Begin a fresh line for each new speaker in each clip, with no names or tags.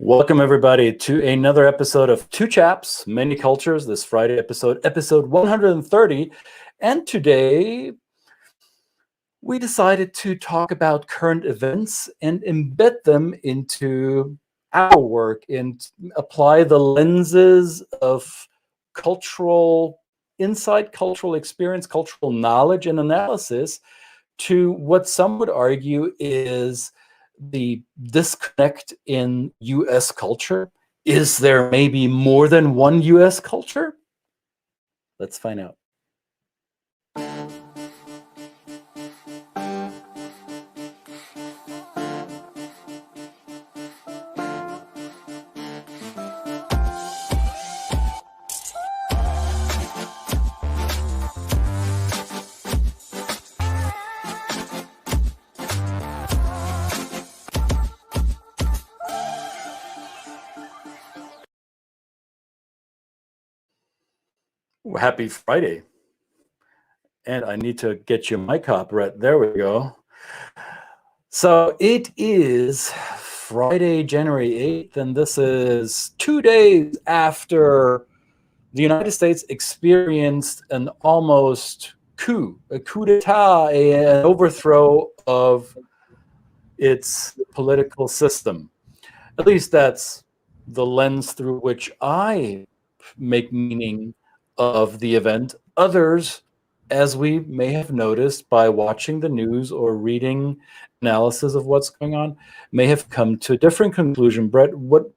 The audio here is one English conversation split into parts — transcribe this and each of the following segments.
Welcome, everybody, to another episode of Two Chaps, Many Cultures, this Friday episode 130. And today, we decided to talk about current events and embed them into our work and apply the lenses of cultural insight, cultural experience, cultural knowledge and analysis to what some would argue is the disconnect in US culture. Is there maybe more than one US culture? Let's find out. Happy Friday. And I need to get your mic up, Brett. There we go. So it is Friday, January 8th, and this is 2 days after the United States experienced an almost a coup d'etat, an overthrow of its political system. At least that's the lens through which I make meaning of the event. Others, as we may have noticed by watching the news or reading analysis of what's going on, may have come to a different conclusion. Brett, what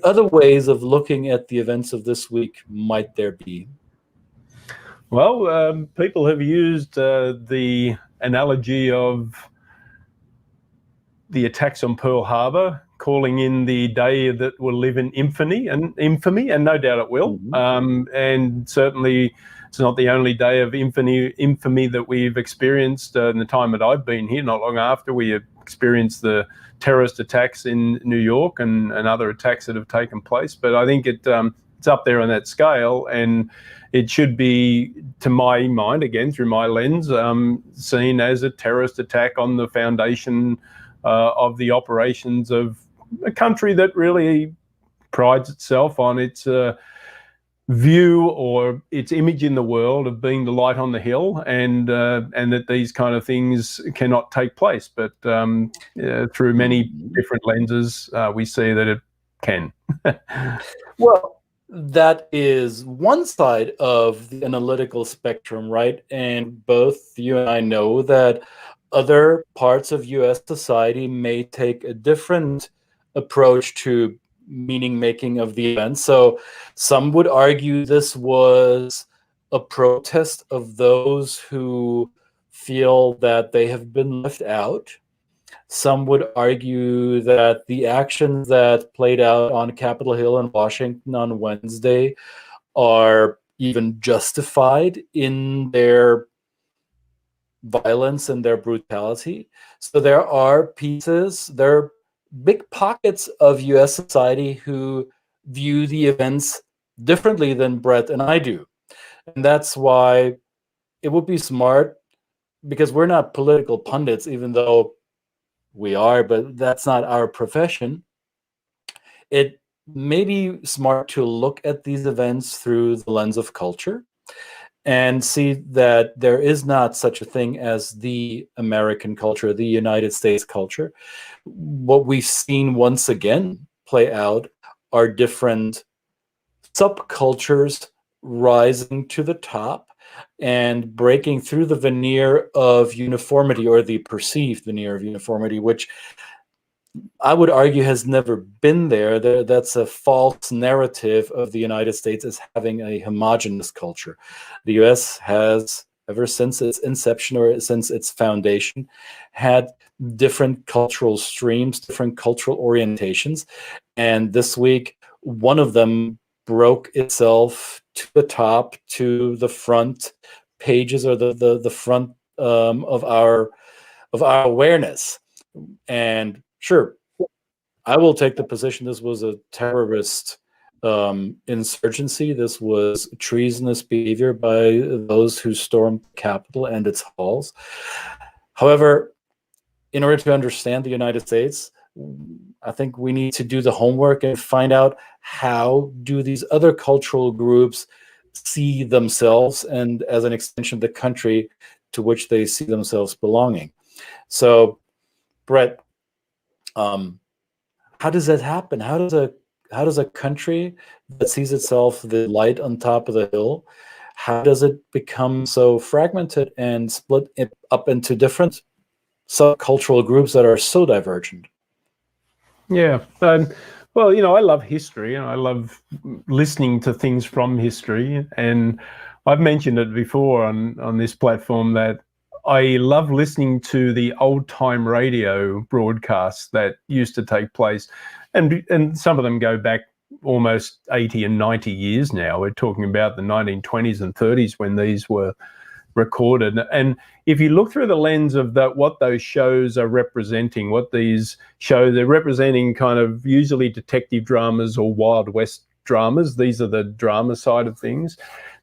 other ways of looking at the events of this week might there be?
Well, people have used the analogy of the attacks on Pearl Harbor, calling in the day that will live in infamy, and no doubt it will. And certainly it's not the only day of infamy that we've experienced in the time that I've been here. Not long after, we experienced the terrorist attacks in New York and other attacks that have taken place. But I think it's up there on that scale, and it should be, to my mind, again through my lens, seen as a terrorist attack on the foundation of the operations of a country that really prides itself on its view or its image in the world of being the light on the hill, and that these kind of things cannot take place. But through many different lenses, we see that it can.
Well, that is one side of the analytical spectrum, right? And both you and I know that other parts of US society may take a different approach to meaning making of the event. So some would argue this was a protest of those who feel that they have been left out. Some would argue that the actions that played out on Capitol Hill in Washington on Wednesday are even justified in their violence and their brutality. So there are big pockets of US society who view the events differently than Brett and I do. And that's why it would be smart, because we're not political pundits, even though we are, but that's not our profession. It may be smart to look at these events through the lens of culture and see that there is not such a thing as the American culture, the United States culture. What we've seen once again play out are different subcultures rising to the top and breaking through the veneer of uniformity, or the perceived veneer of uniformity, which I would argue has never been there. That's a false narrative of the United States as having a homogenous culture. The US has, ever since its inception or since its foundation, had different cultural streams, different cultural orientations. And this week, one of them broke itself to the top, to the front pages, or the front of our awareness. And sure, I will take the position this was a terrorist insurgency. This was treasonous behavior by those who stormed the Capitol and its halls. However, in order to understand the United States, I think we need to do the homework and find out how do these other cultural groups see themselves, and as an extension, the country to which they see themselves belonging. So, Brett, how does that happen? How does a country that sees itself the light on top of the hill, how does it become so fragmented and split it up into different subcultural groups that are so divergent?
Yeah. Well, I love history and I love listening to things from history. And I've mentioned it before on this platform that I love listening to the old time radio broadcasts that used to take place. And some of them go back almost 80 and 90 years now. We're talking about the 1920s and 30s when these were recorded. And if you look through the lens of what those shows are representing, what these shows, they're representing kind of usually detective dramas or Wild West dramas. These are the drama side of things.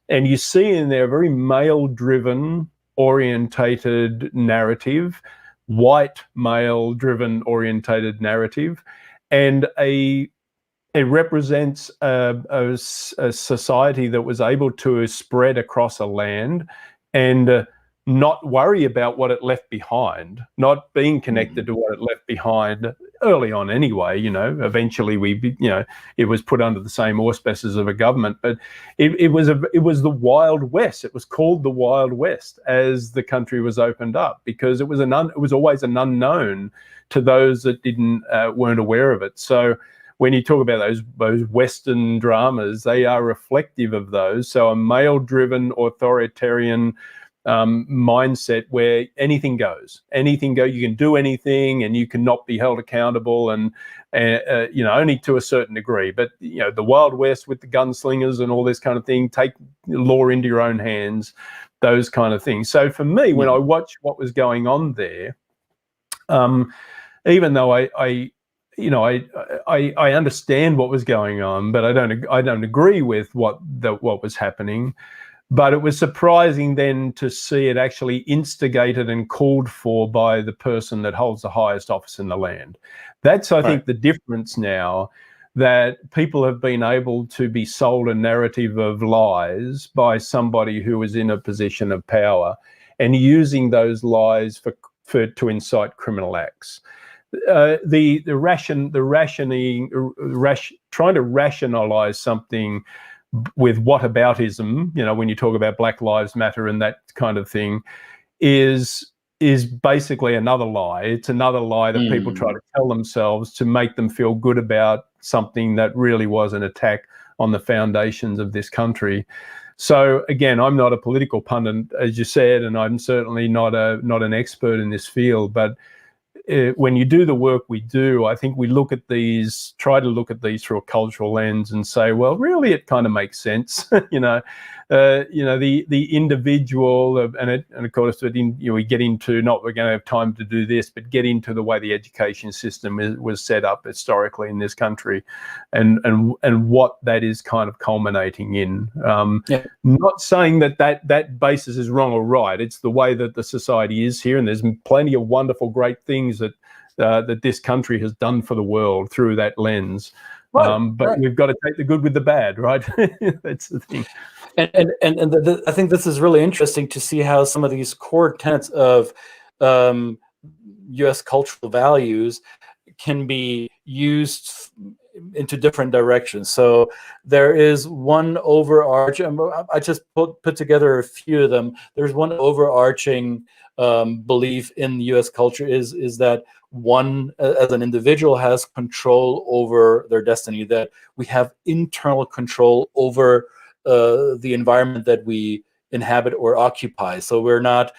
And you see in there a very male-driven, orientated narrative, white male-driven, orientated narrative, and it represents a society that was able to spread across a land and not worry about what it left behind, not being connected to what it left behind early on anyway. Eventually it was put under the same auspices of a government, but it was the Wild West. It was called the Wild West as the country was opened up, because it was always an unknown to those that weren't aware of it. So when you talk about those Western dramas, they are reflective of those. So a male-driven, authoritarian mindset where anything goes. You can do anything, and you cannot be held accountable, and only to a certain degree. But the Wild West with the gunslingers and all this kind of thing, take law into your own hands, those kind of things. So for me, when I watched what was going on there, even though I understand what was going on, but I don't agree with what was happening. But it was surprising then to see it actually instigated and called for by the person that holds the highest office in the land. That's, I think, the difference now, that people have been able to be sold a narrative of lies by somebody who is in a position of power and using those lies to incite criminal acts. Trying to rationalize something with whataboutism, when you talk about Black Lives Matter and that kind of thing, is basically another lie. It's another lie that people try to tell themselves to make them feel good about something that really was an attack on the foundations of this country. So again, I'm not a political pundit, as you said, and I'm certainly not an expert in this field, but when you do the work we do, I think we try to look at these through a cultural lens and say, well, really, it kind of makes sense. The individual, and of course, we get into, we're going to have time to do this, but get into the way the education system was set up historically in this country, and what that is kind of culminating in. Not saying that basis is wrong or right. It's the way that the society is here, and there's plenty of wonderful, great things that this country has done for the world through that lens. But we've got to take the good with the bad, right? That's the thing.
And I think this is really interesting to see how some of these core tenets of U.S. cultural values can be used into different directions. So there is one overarching, I just put together a few of them. There's one overarching belief in U.S. culture is that one, as an individual, has control over their destiny, that we have internal control over the environment that we inhabit or occupy. So we're not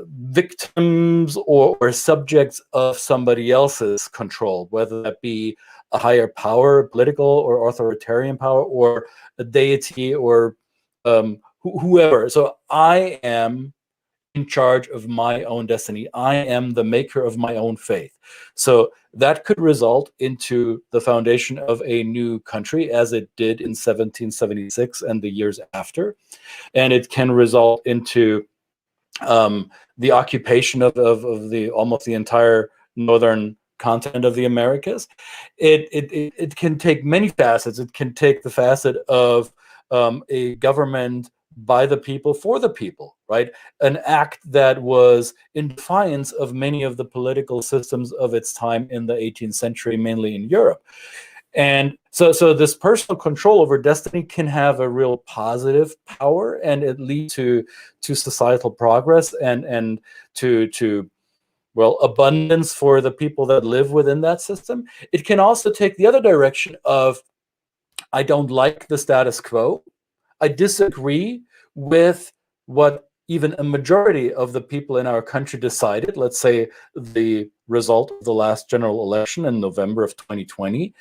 victims or subjects of somebody else's control, whether that be a higher power, political or authoritarian power, or a deity, or whoever. So I am in charge of my own destiny. I am the maker of my own faith. So that could result into the foundation of a new country, as it did in 1776 and the years after. And it can result into the occupation of the almost the entire northern continent of the Americas. It can take many facets. It can take the facet of a government by the people for the people, right? An act that was in defiance of many of the political systems of its time in the 18th century, mainly in Europe. And so this personal control over destiny can have a real positive power, and it leads to societal progress and to well, abundance for the people that live within that system. It can also take the other direction of, I don't like the status quo. I disagree with what even a majority of the people in our country decided. Let's say the result of the last general election in November of 2020.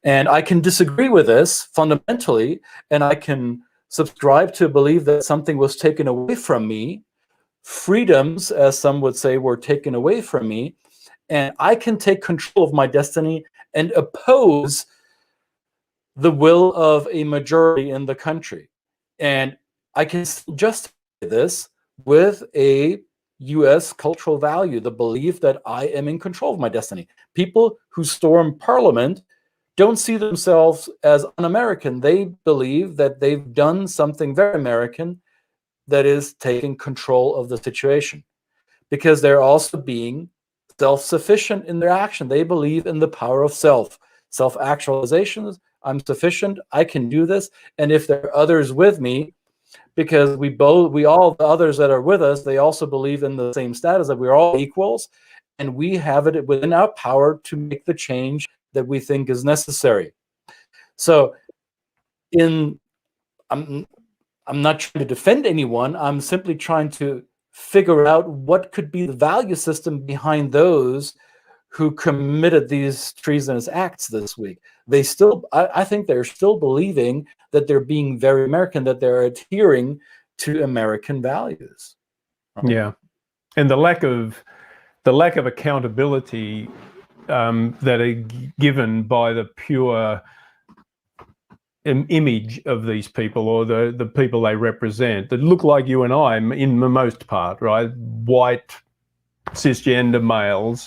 And I can disagree with this fundamentally, and I can subscribe to believe that something was taken away from me. Freedoms, as some would say, were taken away from me, and I can take control of my destiny and oppose the will of a majority in the country. And I can justify this with a US cultural value, the belief that I am in control of my destiny. People who storm parliament don't see themselves as un-American. They believe that they've done something very American, that is taking control of the situation, because they're also being self-sufficient in their action. They believe in the power of self-actualization. I'm sufficient, I can do this, and if there are others with me, because we all, the others that are with us, they also believe in the same status, that we're all equals, and we have it within our power to make the change that we think is necessary. So I'm not trying to defend anyone. I'm simply trying to figure out what could be the value system behind those who committed these treasonous acts this week. They still, I think they're still believing that they're being very American, that they're adhering to American values.
Right? Yeah, and the lack of accountability that are given by the pure image of these people, or the people they represent, that look like you and I in the most part, right? White, cisgender males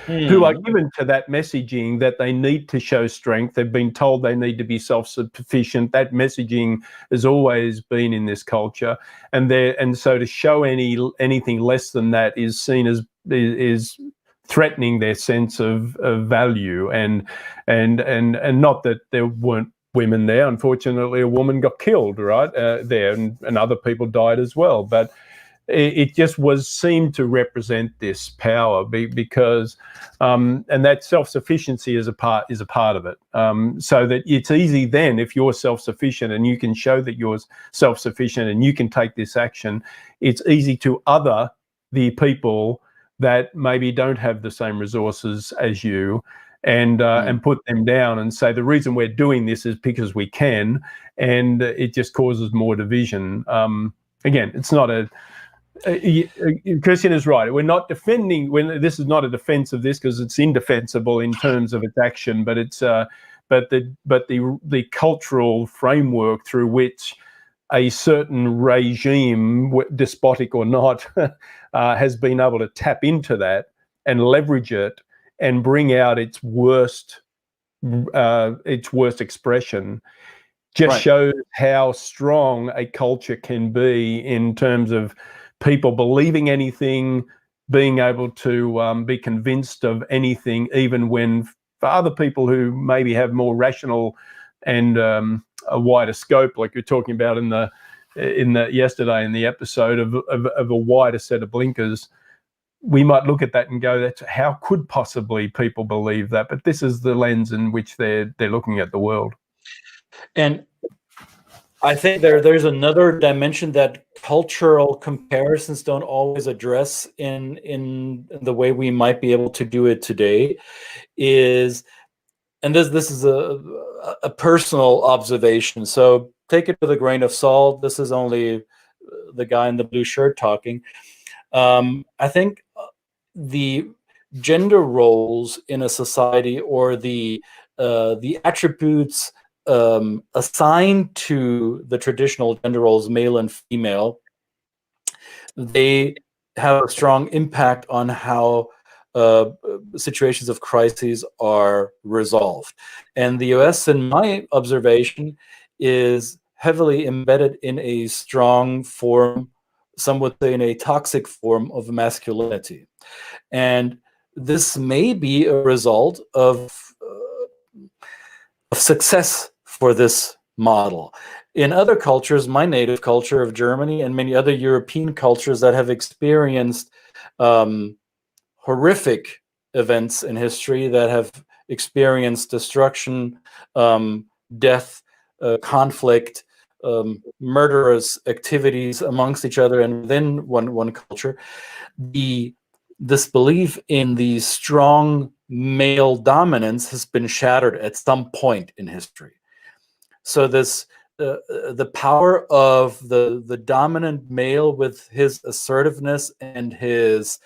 who are given to that messaging that they need to show strength. They've been told they need to be self-sufficient. That messaging has always been in this culture, and so to show anything less than that is seen as is threatening their sense of value, and not that there weren't women there. Unfortunately, a woman got killed right there, and other people died as well. But it just seemed to represent this power, because and that self-sufficiency is a part of it. So that it's easy then, if you're self-sufficient and you can show that you're self-sufficient and you can take this action, it's easy to other the people that maybe don't have the same resources as you, and put them down and say the reason we're doing this is because we can, and it just causes more division. Again, it's not a Christian is right. We're not defending. This is not a defense of this, because it's indefensible in terms of its action. But it's but the cultural framework through which a certain regime, despotic or not, has been able to tap into that and leverage it and bring out its worst expression, just shows how strong a culture can be in terms of people believing anything, being able to be convinced of anything, even when for other people who maybe have more rational and a wider scope, like you're talking about in the yesterday in the episode of a wider set of blinkers, we might look at that and go, "That's how could possibly people believe that?" But this is the lens in which they're looking at the world.
And I think there's another dimension that cultural comparisons don't always address in the way we might be able to do it today. Is, and this is a personal observation, so take it with a grain of salt. This is only the guy in the blue shirt talking. I think the gender roles in a society, or the attributes assigned to the traditional gender roles, male and female, they have a strong impact on how situations of crises are resolved. And the US, in my observation, is heavily embedded in a strong form, some would say in a toxic form of masculinity. And this may be a result of success for this model. In other cultures, my native culture of Germany and many other European cultures that have experienced horrific events in history, that have experienced destruction, death, conflict, murderous activities amongst each other and within one culture, this belief in the strong male dominance has been shattered at some point in history. So this the power of the dominant male with his assertiveness and his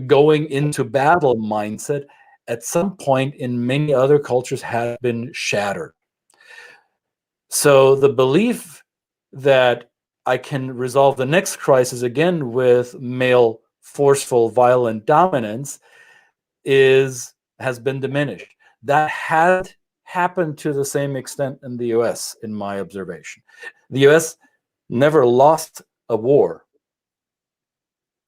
going into battle mindset at some point in many other cultures has been shattered. So the belief that I can resolve the next crisis again with male forceful, violent dominance has been diminished. That had happened to the same extent in the US, in my observation. The US never lost a war,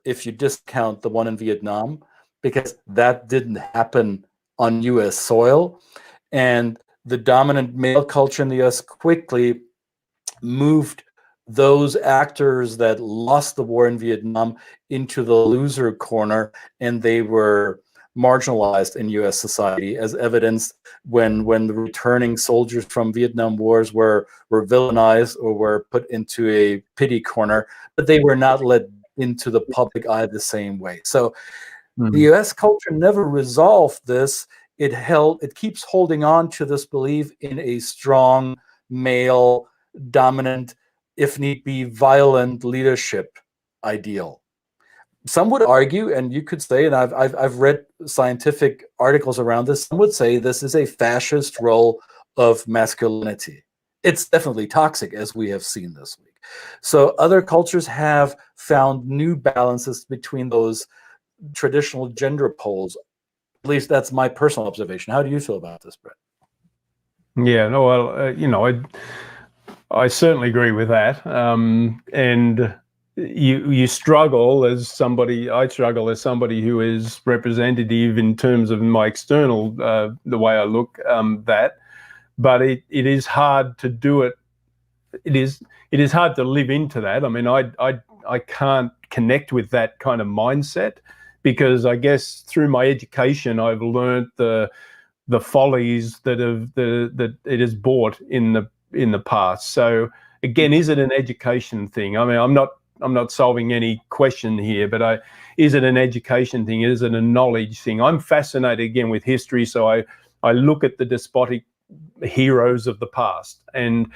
if you discount the one in Vietnam, because that didn't happen on US soil. And the dominant male culture in the US quickly moved those actors that lost the war in Vietnam into the loser corner, and they were marginalized in US society, as evidenced when the returning soldiers from Vietnam wars were villainized or were put into a pity corner, but they were not let into the public eye the same way. So the US culture never resolved this. It keeps holding on to this belief in a strong male dominant, if need be, violent leadership ideal. Some would argue, and you could say, and I've read scientific articles around this, some would say this is a fascist role of masculinity. It's definitely toxic, as we have seen this week. So other cultures have found new balances between those traditional gender poles. At least that's my personal observation. How do you feel about this, Brett?
Yeah, no, well, I certainly agree with that. And you struggle as somebody, I struggle as somebody who is representative in terms of my external, the way I look, but it is hard to do it. It is hard to live into that. I mean, I can't connect with that kind of mindset, because I guess through my education, I've learned the follies that it has brought in the past. So again, is it an education thing? I mean, I'm not solving any question here, but is it an education thing? Is it a knowledge thing? I'm fascinated again with history, so I look at the despotic heroes of the past and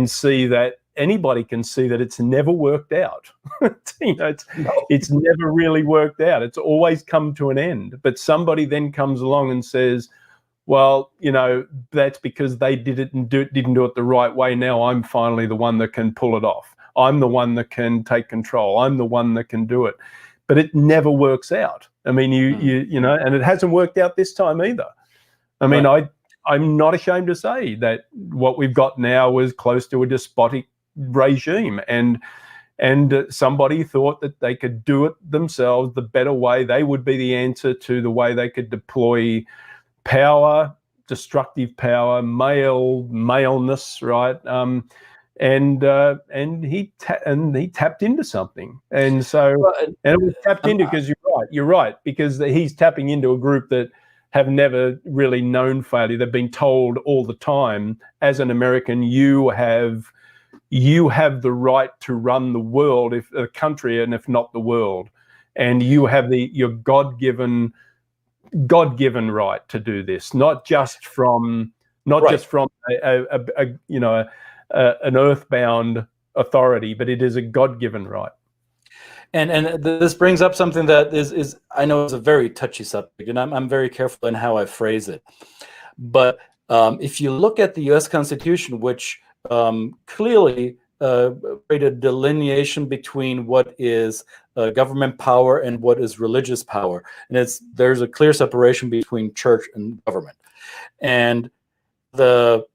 see that anybody can see that it's never worked out. It's never really worked out. It's always come to an end. But somebody then comes along and says, well, that's because they didn't do it the right way. Now I'm finally the one that can pull it off. I'm the one that can take control. I'm the one that can do it. But it never works out. I mean, and it hasn't worked out this time either. I mean, right. I'm not ashamed to say that what we've got now was close to a despotic regime, and somebody thought that they could do it themselves the better way. They would be the answer to the way they could deploy power, destructive power, maleness, right? And he tapped into something, and so and it was tapped into because you're right, because he's tapping into a group that have never really known failure. They've been told all the time, as an American, you have the right to run the world, if a country, and if not the world, and you have your God-given right to do this, not just from an earthbound authority, but it is a God-given right.
And this brings up something that is I know is a very touchy subject, and I'm very careful in how I phrase it. But if you look at the U.S. Constitution, which clearly create a delineation between what is government power and what is religious power, and there's a clear separation between church and government. And the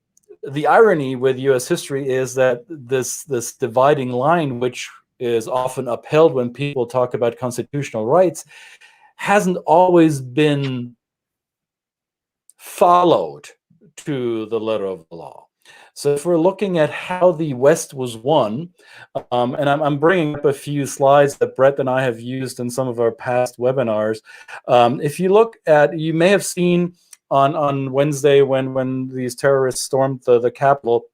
irony with U.S. history is that this dividing line, which is often upheld when people talk about constitutional rights, hasn't always been followed to the letter of the law. So if we're looking at how the West was won, and I'm bringing up a few slides that Brett and I have used in some of our past webinars. If you look at, you may have seen on Wednesday when these terrorists stormed the Capitol,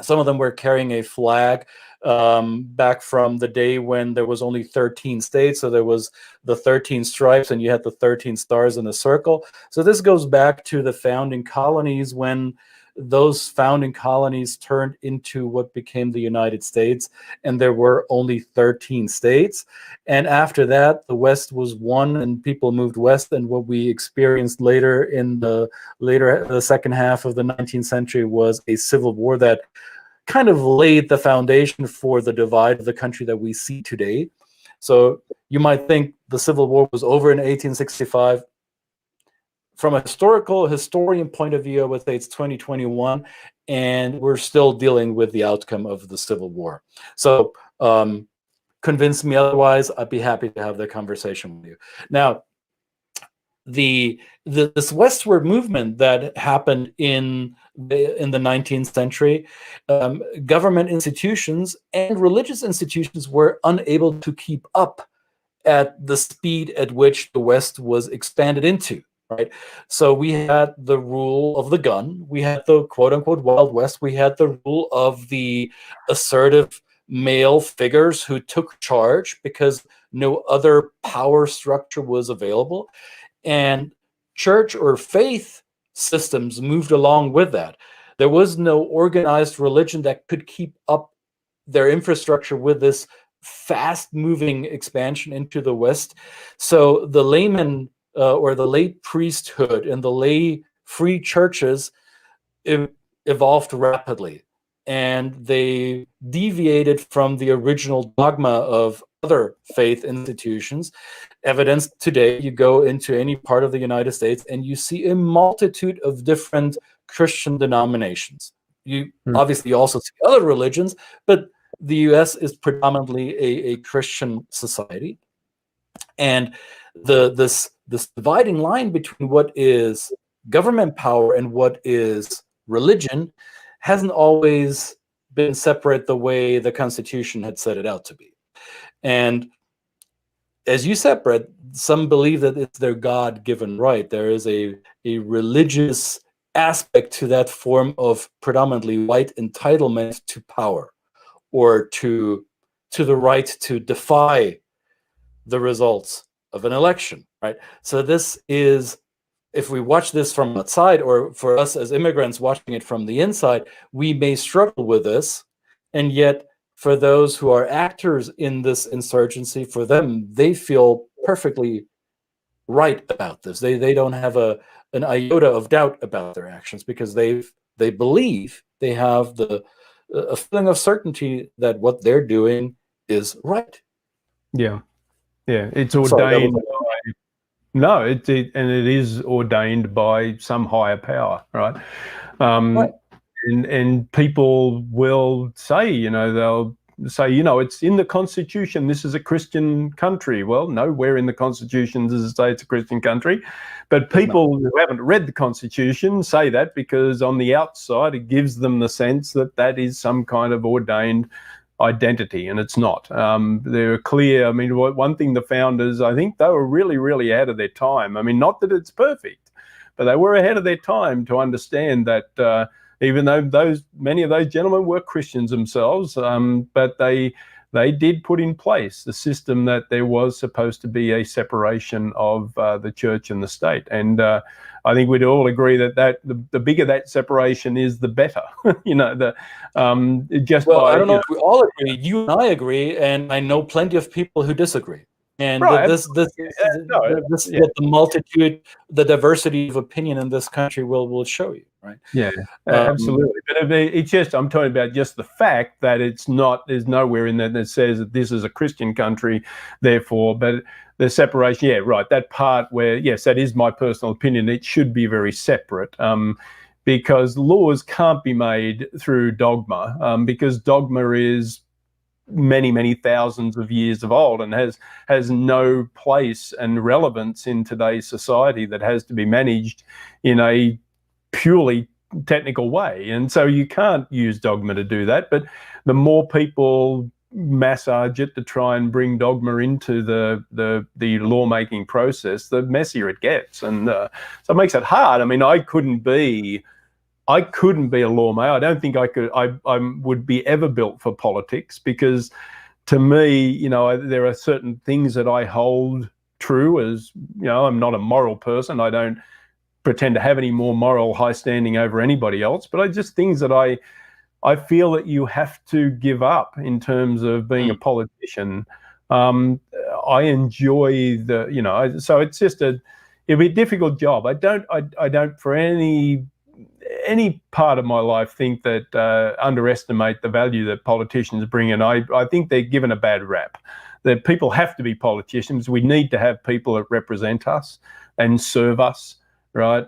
some of them were carrying a flag back from the day when there was only 13 states. So there was the 13 stripes and you had the 13 stars in a circle. So this goes back to the founding colonies, when those founding colonies turned into what became the United States, and there were only 13 states. And after that, the West was won and people moved west, and what we experienced later in the second half of the 19th century was a civil war that kind of laid the foundation for the divide of the country that we see today. So you might think the Civil War was over in 1865. From a historian point of view, I would say it's 2021, and we're still dealing with the outcome of the Civil War. So convince me otherwise, I'd be happy to have that conversation with you. Now, this westward movement that happened in the 19th century, government institutions and religious institutions were unable to keep up at the speed at which the West was expanded into. Right, so we had the rule of the gun, we had the quote-unquote Wild West, we had the rule of the assertive male figures who took charge because no other power structure was available, and church or faith systems moved along with that. There was no organized religion that could keep up their infrastructure with this fast-moving expansion into the West. So the layman or the lay priesthood and the lay free churches evolved rapidly, and they deviated from the original dogma of other faith institutions. Evidenced today, you go into any part of the United States and you see a multitude of different Christian denominations. You obviously also see other religions, but the US is predominantly a Christian society. And this dividing line between what is government power and what is religion hasn't always been separate the way the Constitution had set it out to be. And as you said, Brett, some believe that it's their God-given right. There is a religious aspect to that form of predominantly white entitlement to power, or to the right to defy the results of an election, right? So this is, if we watch this from outside, or for us as immigrants watching it from the inside, we may struggle with this. And yet, for those who are actors in this insurgency, for them, they feel perfectly right about this. They don't have an iota of doubt about their actions, because they believe, they have a feeling of certainty that what they're doing is right.
Yeah. Yeah, it's ordained by, no, it is ordained by some higher power, right? Right. And people will say, they'll say, it's in the Constitution, this is a Christian country. Well, nowhere in the Constitution does it say it's a Christian country. But people who haven't read the Constitution say that because on the outside it gives them the sense that that is some kind of ordained identity, and it's not. They're clear. I mean, one thing the founders, I think they were really, really ahead of their time. I mean, not that it's perfect, but they were ahead of their time to understand that even though many of those gentlemen were Christians themselves, but they did put in place the system that there was supposed to be a separation of the church and the state. And I think we'd all agree that the bigger that separation is, the better. I don't know
if we all agree. You and I agree, and I know plenty of people who disagree. And
Right.
this is what the multitude, the diversity of opinion in this country will show you, right?
Yeah, absolutely. But it's just, I'm talking about just the fact that it's not, there's nowhere in there that says that this is a Christian country, therefore, but the separation, yeah, right, that part where, yes, that is my personal opinion, it should be very separate, because laws can't be made through dogma, because dogma is many thousands of years of old and has no place and relevance in today's society, that has to be managed in a purely technical way. And so you can't use dogma to do that. But the more people massage it to try and bring dogma into the lawmaking process, the messier it gets. And so it makes it hard. I mean, I couldn't be a lawmaker. I don't think I could. I would be ever built for politics, because to me, you know, there are certain things that I hold true as, you know, I'm not a moral person. I don't pretend to have any more moral high standing over anybody else, but I just, things that I feel that you have to give up in terms of being a politician. I enjoy the, you know, so it's just it'd be a difficult job. I don't for any part of my life think that underestimate the value that politicians bring in. I think they're given a bad rap. That people have to be politicians. We need to have people that represent us and serve us, right?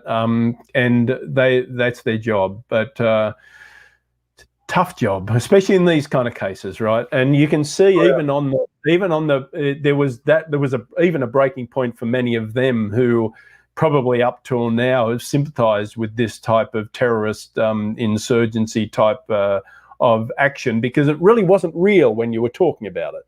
And that's their job. But tough job, especially in these kind of cases, right? And you can see even on the there was even a breaking point for many of them who probably up till now have sympathized with this type of terrorist insurgency type of action, because it really wasn't real when you were talking about it.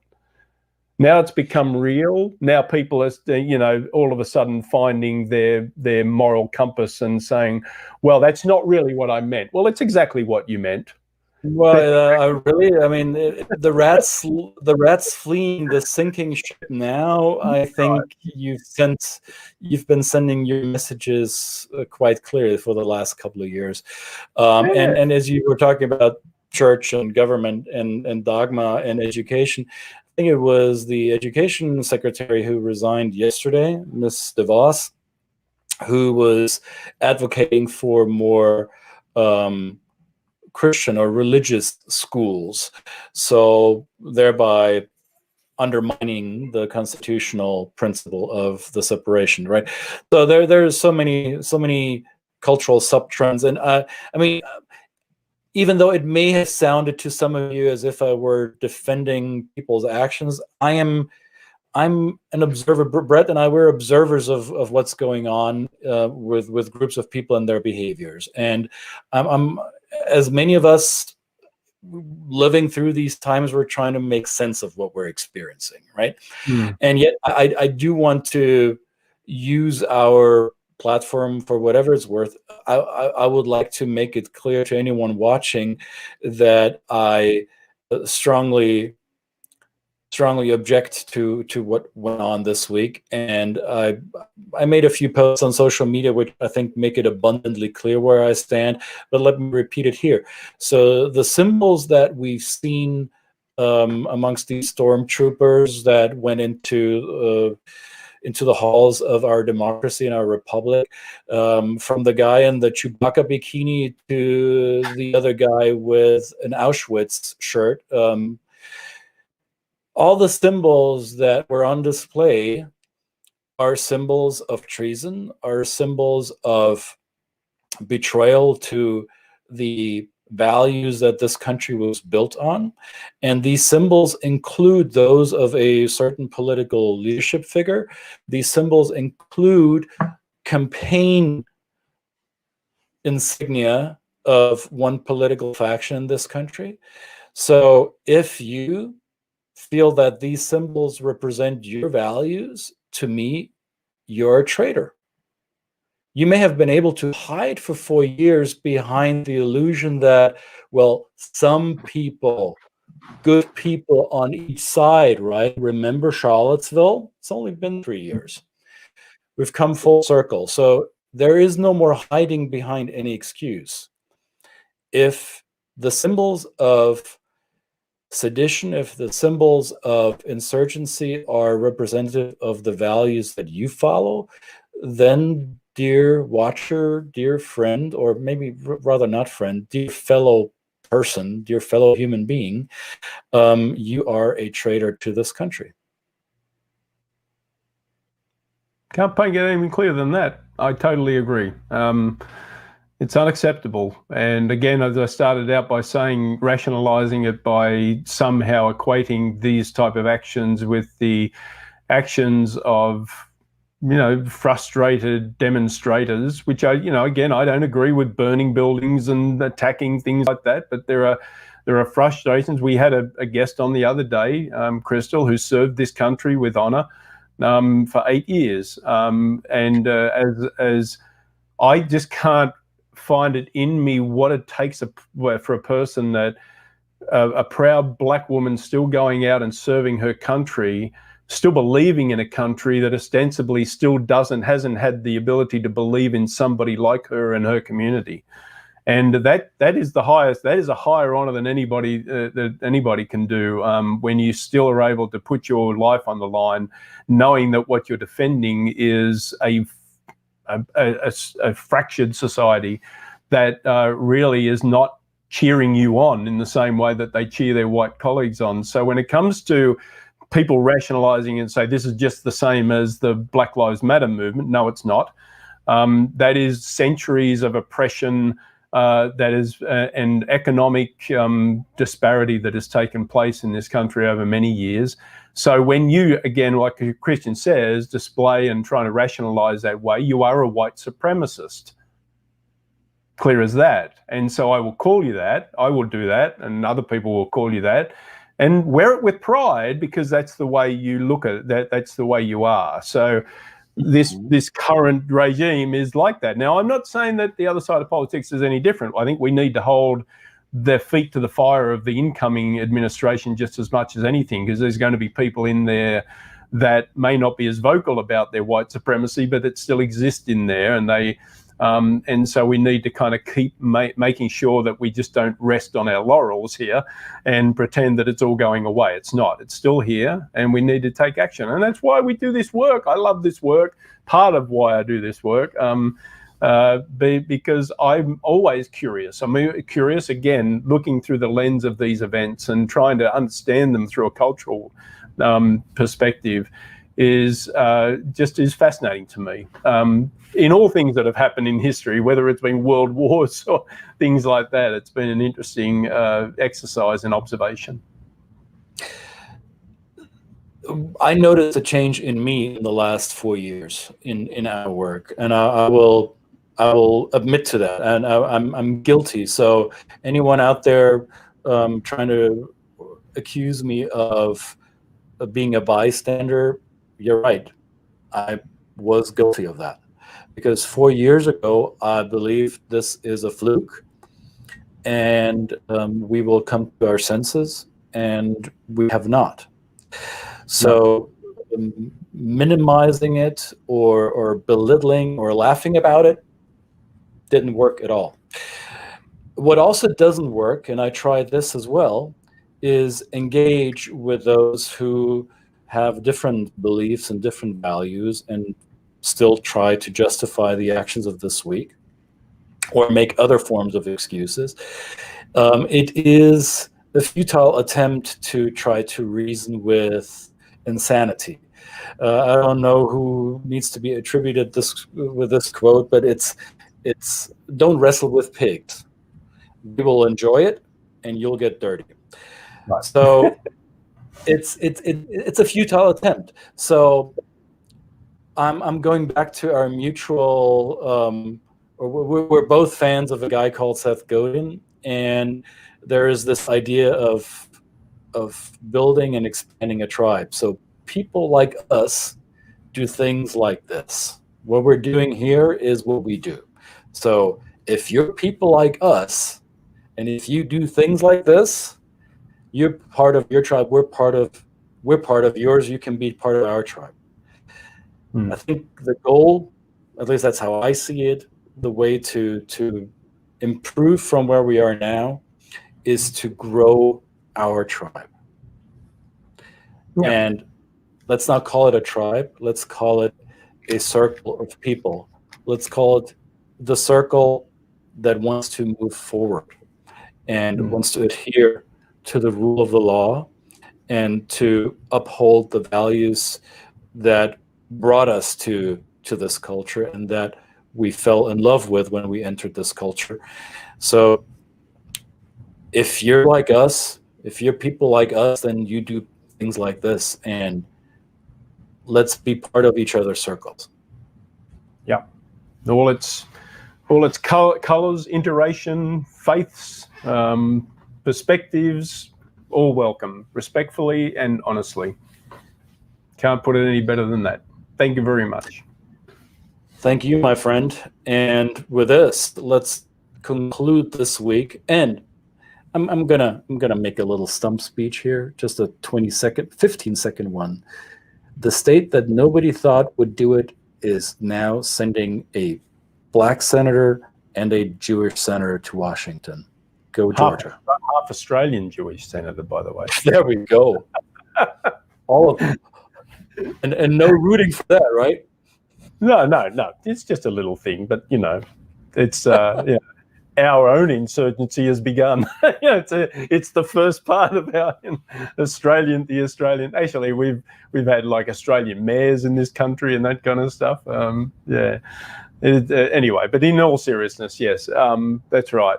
Now it's become real. Now people are, you know, all of a sudden finding their moral compass and saying, well, that's not really what I meant. Well, it's exactly what you meant.
Well, I mean, the rats fleeing the sinking ship now. I think you've been sending your messages quite clearly for the last couple of years, and as you were talking about church and government and dogma and education, I think it was the education secretary who resigned yesterday, Ms. DeVos, who was advocating for more Christian or religious schools, so thereby undermining the constitutional principle of the separation, right? So there's so many cultural sub-trends, and I mean, even though it may have sounded to some of you as if I were defending people's actions, I'm an observer. Brett and I, we're observers of what's going on with groups of people and their behaviors, and I'm as many of us living through these times, we're trying to make sense of what we're experiencing, right? And yet I do want to use our platform for whatever it's worth. I would like to make it clear to anyone watching that I strongly object to what went on this week, and I made a few posts on social media which I think make it abundantly clear where I stand, but let me repeat it here. So the symbols that we've seen amongst these stormtroopers that went into the halls of our democracy and our republic, from the guy in the Chewbacca bikini to the other guy with an Auschwitz shirt, all the symbols that were on display are symbols of treason, are symbols of betrayal to the values that this country was built on. And these symbols include those of a certain political leadership figure. These symbols include campaign insignia of one political faction in this country. So if you feel that these symbols represent your values, to me, you're a traitor. You may have been able to hide for 4 years behind the illusion that, well, some people, good people on each side, right? Remember Charlottesville? It's only been 3 years. We've come full circle. So there is no more hiding behind any excuse. If the symbols of sedition, if the symbols of insurgency are representative of the values that you follow, then, dear watcher, dear friend, or maybe rather not friend, dear fellow person, dear fellow human being, you are a traitor to this country.
Can't get anything clearer than that. I totally agree. It's unacceptable. And again, as I started out by saying, rationalizing it by somehow equating these type of actions with the actions of, frustrated demonstrators, which again, I don't agree with burning buildings and attacking things like that, but there are frustrations. We had a guest on the other day, Crystal, who served this country with honor for 8 years. As I just can't find it in me what it takes for a person that a proud black woman still going out and serving her country, still believing in a country that ostensibly still hasn't had the ability to believe in somebody like her and her community. And that is the highest. That is a higher honor than anybody can do, when you still are able to put your life on the line, knowing that what you're defending is a fractured society that really is not cheering you on in the same way that they cheer their white colleagues on. So when it comes to people rationalizing and say this is just the same as the Black Lives Matter movement, no, it's not. That is centuries of oppression. That is an economic disparity that has taken place in this country over many years. So when you, again, like Christian says, display and trying to rationalize that way, you are a white supremacist. Clear as that. And so I will call you that. I will do that. And other people will call you that. And wear it with pride, because that's the way you look at it. That's the way you are. So this current regime is like that. Now, I'm not saying that the other side of politics is any different. I think we need to hold their feet to the fire of the incoming administration just as much as anything, because there's going to be people in there that may not be as vocal about their white supremacy, but that still exist in there, and so we need to kind of keep making sure that we just don't rest on our laurels here and pretend that it's all going away. It's not. It's still here, and we need to take action. And that's why we do this work. I love this work. Part of why I do this work, because I'm always curious. I'm curious, again, looking through the lens of these events and trying to understand them through a cultural perspective is fascinating to me. In all things that have happened in history, whether it's been world wars or things like that, it's been an interesting exercise in observation.
I noticed a change in me in the last 4 years in our work, and I will admit to that, and I'm guilty. So anyone out there trying to accuse me of being a bystander, you're right. I was guilty of that. Because 4 years ago, I believed this is a fluke, and we will come to our senses, and we have not. So minimizing it or belittling or laughing about it didn't work at all. What also doesn't work, and I tried this as well, is engage with those who have different beliefs and different values and still try to justify the actions of this week or make other forms of excuses. It is a futile attempt to try to reason with insanity. I don't know who needs to be attributed with this quote, but it's don't wrestle with pigs. We will enjoy it, and you'll get dirty. Right. So it's a futile attempt. So I'm going back to our mutual. We're both fans of a guy called Seth Godin, and there is this idea of building and expanding a tribe. So people like us do things like this. What we're doing here is what we do. So if you're people like us, and if you do things like this, you're part of your tribe. We're part of yours. You can be part of our tribe. I think the goal, at least that's how I see it, the way to improve from where we are now is to grow our tribe.
Yeah.
And let's not call it a tribe. Let's call it a circle of people. Let's call it the circle that wants to move forward and wants to adhere to the rule of the law and to uphold the values that brought us to this culture and that we fell in love with when we entered this culture. So if you're like us, if you're people like us, then you do things like this, and let's be part of each other's circles.
Yeah. All its colors, iteration, faiths, perspectives, all welcome, respectfully and honestly. Can't put it any better than that. Thank you very much.
Thank you, my friend. And with this, let's conclude this week. And I'm gonna make a little stump speech here, just a 15-second one. The state that nobody thought would do it is now sending a black senator and a Jewish senator to Washington. Go Georgia.
Half Australian Jewish senator, by the way.
There we go. All of them. And no rooting for that, right?
No. It's just a little thing, but you know, it's yeah. Our own insurgency has begun. It's the first part of our Australian. Actually, we've had like Australian mayors in this country and that kind of stuff. Yeah. Anyway, but in all seriousness, yes, that's right.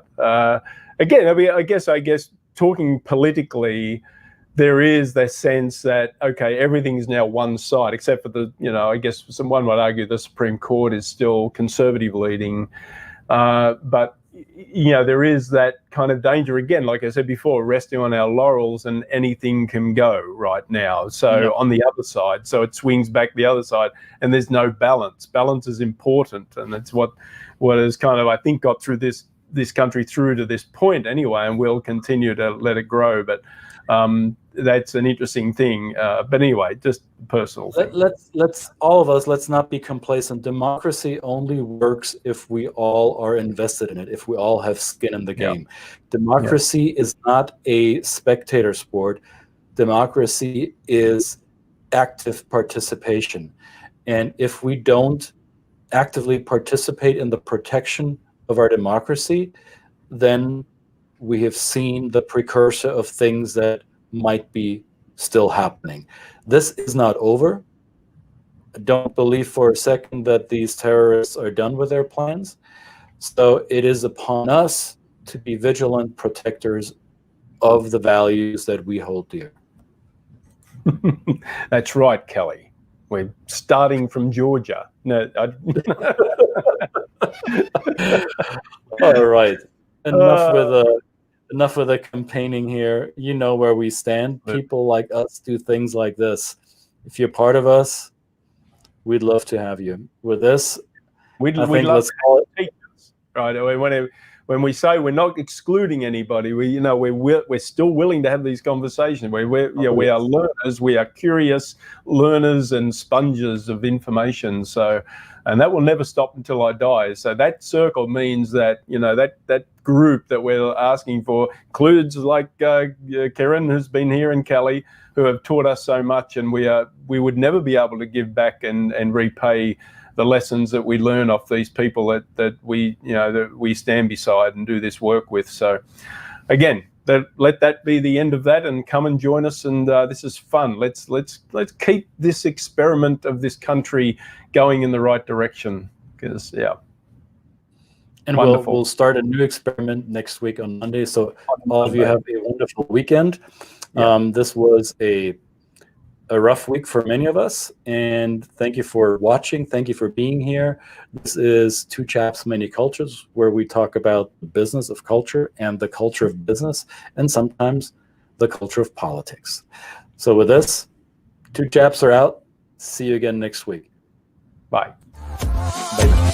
Again, I mean, I guess talking politically, there is that sense that, okay, everything is now one side, except for the, I guess someone might argue the Supreme Court is still conservative leading. But, there is that kind of danger, again, like I said before, resting on our laurels and anything can go right now. So on the other side, so it swings back the other side and there's no balance. Balance is important. And that's what has kind of, I think, got through this country through to this point anyway, and we'll continue to let it grow. But that's an interesting thing. But anyway, just personal thing.
Let's all of us, let's not be complacent. Democracy only works if we all are invested in it, if we all have skin in the game. Democracy is not a spectator sport. Democracy is active participation. And if we don't actively participate in the protection of our democracy, then we have seen the precursor of things that might be still happening. This is not over. I don't believe for a second that these terrorists are done with their plans. So it is upon us to be vigilant protectors of the values that we hold dear.
That's right, Kelly. We're starting from Georgia. No,
all right. Enough with the campaigning here. You know where we stand. People like us do things like this. If you're part of us, we'd love to have you. With this,
we'd love to call it teachers, right? When we say we're not excluding anybody, we're still willing to have these conversations. We are learners. We are curious learners and sponges of information. So, and that will never stop until I die. So that circle means that that group that we're asking for includes like Karen, who's been here, and Kelly, who have taught us so much, and we would never be able to give back and repay the lessons that we learn off these people that we stand beside and do this work with. So again, let that be the end of that, and come and join us. And this is fun. Let's keep this experiment of this country going in the right direction. Because
and we'll start a new experiment next week on Monday. So all of you have a wonderful weekend. This was a rough week for many of us, and thank you for watching. Thank you for being here. This is Two Chaps, Many Cultures, where we talk about the business of culture and the culture of business, and sometimes the culture of politics. So with this, Two Chaps are out. See you again next week.
Bye.
Bye.